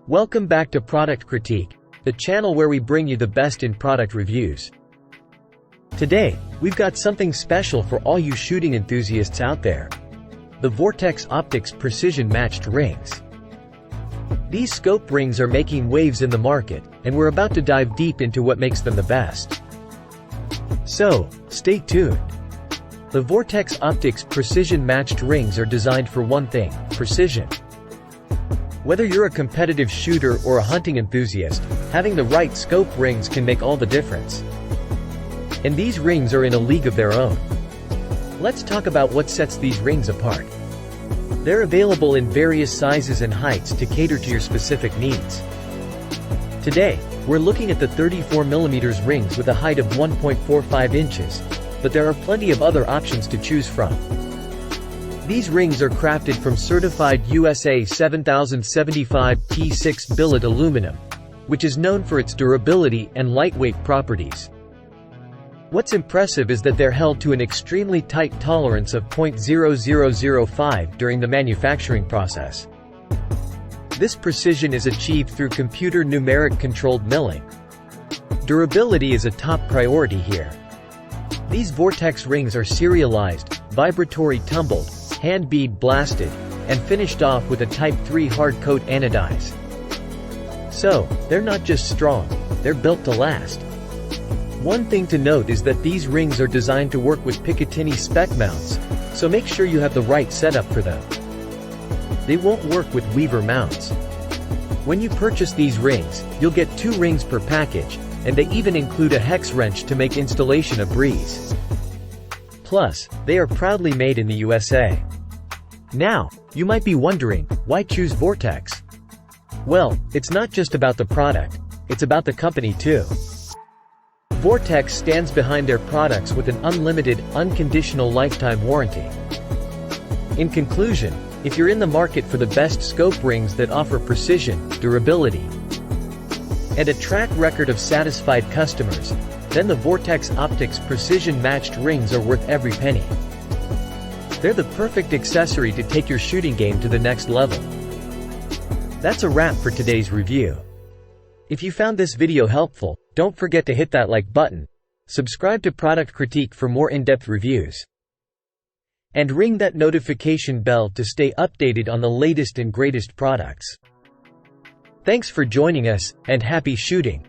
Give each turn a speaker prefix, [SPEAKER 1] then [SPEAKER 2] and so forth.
[SPEAKER 1] Welcome back to Product Critique, the channel where we bring you the best in product reviews. Today, we've got something special for all you shooting enthusiasts out there. The Vortex Optics Precision Matched Rings. These scope rings are making waves in the market, and we're about to dive deep into what makes them the best. So, stay tuned. The Vortex Optics Precision Matched Rings are designed for one thing: precision. Whether you're a competitive shooter or a hunting enthusiast, having the right scope rings can make all the difference. And these rings are in a league of their own. Let's talk about what sets these rings apart. They're available in various sizes and heights to cater to your specific needs. Today, we're looking at the 34mm rings with a height of 1.45 inches, but there are plenty of other options to choose from. These rings are crafted from certified USA 7075 T6 billet aluminum, which is known for its durability and lightweight properties. What's impressive is that they're held to an extremely tight tolerance of 0.0005 during the manufacturing process. This precision is achieved through computer numeric controlled milling. Durability is a top priority here. These Vortex rings are serialized, vibratory tumbled, hand bead blasted, and finished off with a Type 3 hard coat anodize. So, they're not just strong, they're built to last. One thing to note is that these rings are designed to work with Picatinny spec mounts, so make sure you have the right setup for them. They won't work with Weaver mounts. When you purchase these rings, you'll get 2 rings per package, and they even include a hex wrench to make installation a breeze. Plus, they are proudly made in the USA. Now, you might be wondering, why choose Vortex? Well, it's not just about the product, it's about the company too. Vortex stands behind their products with an unlimited, unconditional lifetime warranty. In conclusion, if you're in the market for the best scope rings that offer precision, durability, and a track record of satisfied customers, then the Vortex Optics Precision Matched Rings are worth every penny. They're the perfect accessory to take your shooting game to the next level. That's a wrap for today's review. If you found this video helpful, don't forget to hit that like button, subscribe to Product Critique for more in-depth reviews, and ring that notification bell to stay updated on the latest and greatest products. Thanks for joining us, and happy shooting!